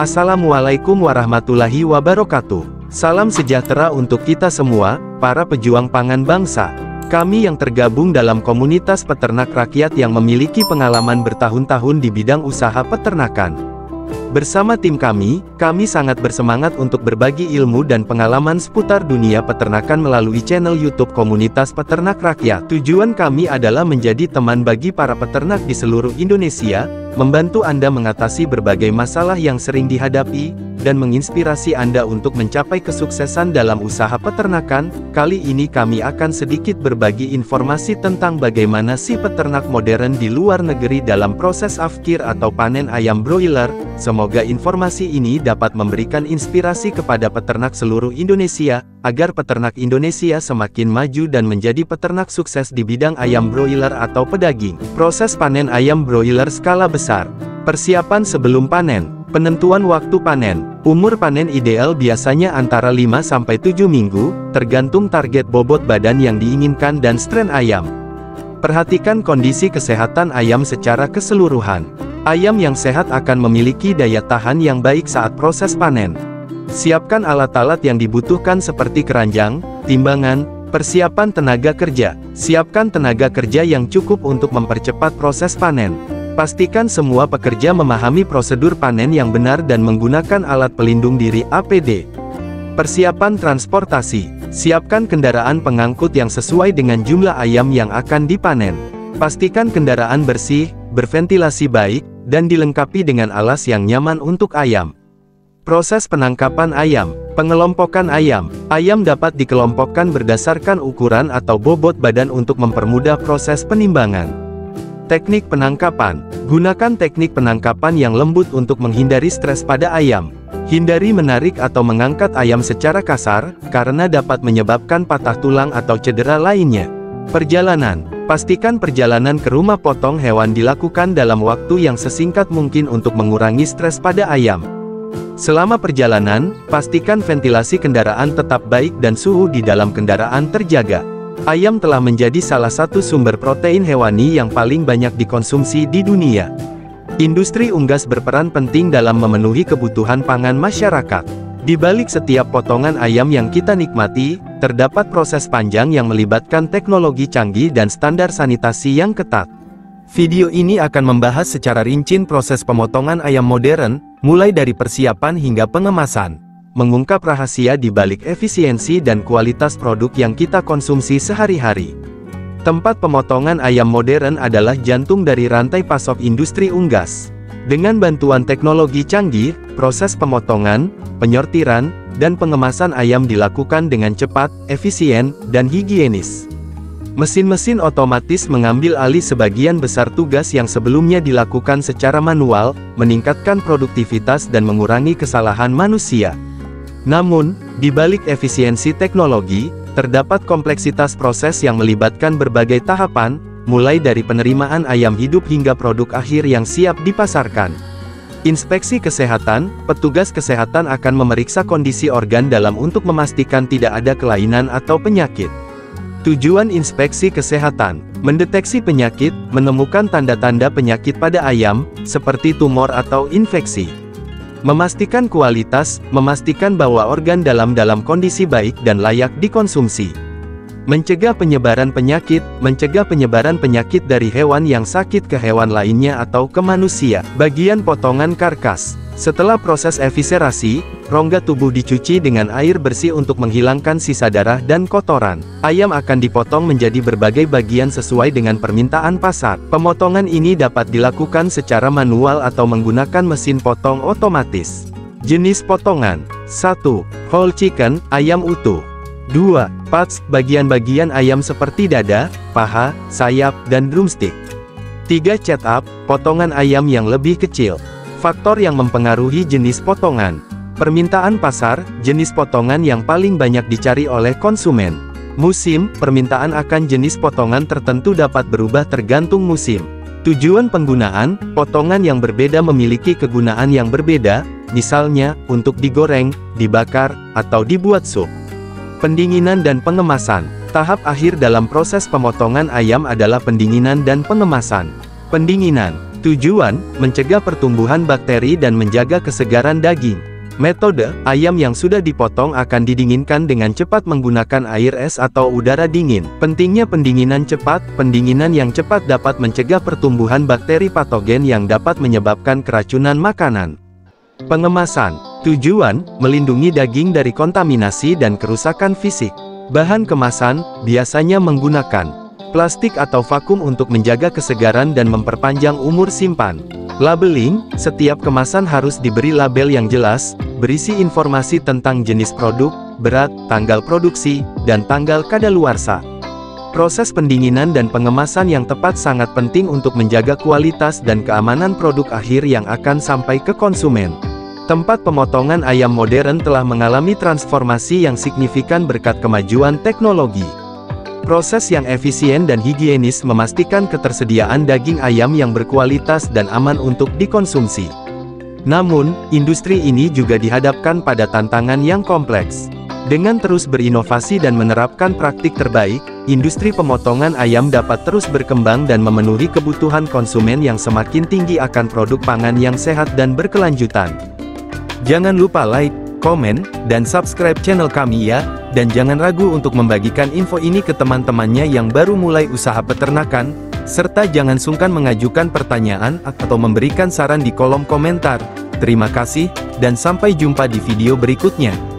Assalamualaikum warahmatullahi wabarakatuh. Salam sejahtera untuk kita semua, para pejuang pangan bangsa. Kami yang tergabung dalam komunitas peternak rakyat yang memiliki pengalaman bertahun-tahun di bidang usaha peternakan. Bersama tim kami sangat bersemangat untuk berbagi ilmu dan pengalaman seputar dunia peternakan melalui channel YouTube Komunitas Peternak Rakyat. Tujuan kami adalah menjadi teman bagi para peternak di seluruh Indonesia, membantu Anda mengatasi berbagai masalah yang sering dihadapi, dan menginspirasi Anda untuk mencapai kesuksesan dalam usaha peternakan. Kali ini kami akan sedikit berbagi informasi tentang bagaimana si peternak modern di luar negeri dalam proses afkir atau panen ayam broiler. Semoga informasi ini dapat memberikan inspirasi kepada peternak seluruh Indonesia, agar peternak Indonesia semakin maju dan menjadi peternak sukses di bidang ayam broiler atau pedaging. Proses panen ayam broiler skala besar. Persiapan sebelum panen. Penentuan waktu panen. Umur panen ideal biasanya antara 5-7 minggu, tergantung target bobot badan yang diinginkan dan strain ayam. Perhatikan kondisi kesehatan ayam secara keseluruhan. Ayam yang sehat akan memiliki daya tahan yang baik saat proses panen. Siapkan alat-alat yang dibutuhkan seperti keranjang, timbangan, persiapan tenaga kerja. Siapkan tenaga kerja yang cukup untuk mempercepat proses panen. Pastikan semua pekerja memahami prosedur panen yang benar dan menggunakan alat pelindung diri APD. Persiapan transportasi. Siapkan kendaraan pengangkut yang sesuai dengan jumlah ayam yang akan dipanen. Pastikan kendaraan bersih, berventilasi baik, dan dilengkapi dengan alas yang nyaman untuk ayam. Proses penangkapan ayam. Pengelompokan ayam. Ayam dapat dikelompokkan berdasarkan ukuran atau bobot badan untuk mempermudah proses penimbangan. Teknik penangkapan. Gunakan teknik penangkapan yang lembut untuk menghindari stres pada ayam. Hindari menarik atau mengangkat ayam secara kasar, karena dapat menyebabkan patah tulang atau cedera lainnya. Perjalanan. Pastikan perjalanan ke rumah potong hewan dilakukan dalam waktu yang sesingkat mungkin untuk mengurangi stres pada ayam. Selama perjalanan, pastikan ventilasi kendaraan tetap baik dan suhu di dalam kendaraan terjaga. Ayam telah menjadi salah satu sumber protein hewani yang paling banyak dikonsumsi di dunia. Industri unggas berperan penting dalam memenuhi kebutuhan pangan masyarakat. Di balik setiap potongan ayam yang kita nikmati, terdapat proses panjang yang melibatkan teknologi canggih dan standar sanitasi yang ketat. Video ini akan membahas secara rinci proses pemotongan ayam modern, mulai dari persiapan hingga pengemasan. Mengungkap rahasia di balik efisiensi dan kualitas produk yang kita konsumsi sehari-hari. Tempat pemotongan ayam modern adalah jantung dari rantai pasok industri unggas. Dengan bantuan teknologi canggih, proses pemotongan, penyortiran, dan pengemasan ayam dilakukan dengan cepat, efisien, dan higienis. Mesin-mesin otomatis mengambil alih sebagian besar tugas yang sebelumnya dilakukan secara manual, meningkatkan produktivitas dan mengurangi kesalahan manusia. Namun, di balik efisiensi teknologi, terdapat kompleksitas proses yang melibatkan berbagai tahapan, mulai dari penerimaan ayam hidup hingga produk akhir yang siap dipasarkan. Inspeksi kesehatan. Petugas kesehatan akan memeriksa kondisi organ dalam untuk memastikan tidak ada kelainan atau penyakit. Tujuan inspeksi kesehatan: mendeteksi penyakit, menemukan tanda-tanda penyakit pada ayam, seperti tumor atau infeksi. Memastikan kualitas, memastikan bahwa organ dalam kondisi baik dan layak dikonsumsi. Mencegah penyebaran penyakit dari hewan yang sakit ke hewan lainnya atau ke manusia. Bagian potongan karkas. Setelah proses eviscerasi, rongga tubuh dicuci dengan air bersih untuk menghilangkan sisa darah dan kotoran. Ayam akan dipotong menjadi berbagai bagian sesuai dengan permintaan pasar. Pemotongan ini dapat dilakukan secara manual atau menggunakan mesin potong otomatis. Jenis potongan. 1. Whole chicken, ayam utuh. 2. Parts, bagian-bagian ayam seperti dada, paha, sayap, dan drumstick. 3. Chop, potongan ayam yang lebih kecil. Faktor yang mempengaruhi jenis potongan. Permintaan pasar, jenis potongan yang paling banyak dicari oleh konsumen. Musim, permintaan akan jenis potongan tertentu dapat berubah tergantung musim. Tujuan penggunaan, potongan yang berbeda memiliki kegunaan yang berbeda, misalnya, untuk digoreng, dibakar, atau dibuat sup. Pendinginan dan pengemasan. Tahap akhir dalam proses pemotongan ayam adalah pendinginan dan pengemasan. Pendinginan. Tujuan, mencegah pertumbuhan bakteri dan menjaga kesegaran daging. Metode, ayam yang sudah dipotong akan didinginkan dengan cepat menggunakan air es atau udara dingin. Pentingnya pendinginan cepat, pendinginan yang cepat dapat mencegah pertumbuhan bakteri patogen yang dapat menyebabkan keracunan makanan. Pengemasan, tujuan, melindungi daging dari kontaminasi dan kerusakan fisik. Bahan kemasan, biasanya menggunakan plastik atau vakum untuk menjaga kesegaran dan memperpanjang umur simpan. Labeling, setiap kemasan harus diberi label yang jelas, berisi informasi tentang jenis produk, berat, tanggal produksi, dan tanggal kadaluarsa. Proses pendinginan dan pengemasan yang tepat sangat penting untuk menjaga kualitas dan keamanan produk akhir yang akan sampai ke konsumen. Tempat pemotongan ayam modern telah mengalami transformasi yang signifikan berkat kemajuan teknologi. Proses yang efisien dan higienis memastikan ketersediaan daging ayam yang berkualitas dan aman untuk dikonsumsi. Namun, industri ini juga dihadapkan pada tantangan yang kompleks. Dengan terus berinovasi dan menerapkan praktik terbaik, industri pemotongan ayam dapat terus berkembang dan memenuhi kebutuhan konsumen yang semakin tinggi akan produk pangan yang sehat dan berkelanjutan. Jangan lupa like, komen, dan subscribe channel kami ya, dan jangan ragu untuk membagikan info ini ke teman-temannya yang baru mulai usaha peternakan, serta jangan sungkan mengajukan pertanyaan atau memberikan saran di kolom komentar. Terima kasih, dan sampai jumpa di video berikutnya.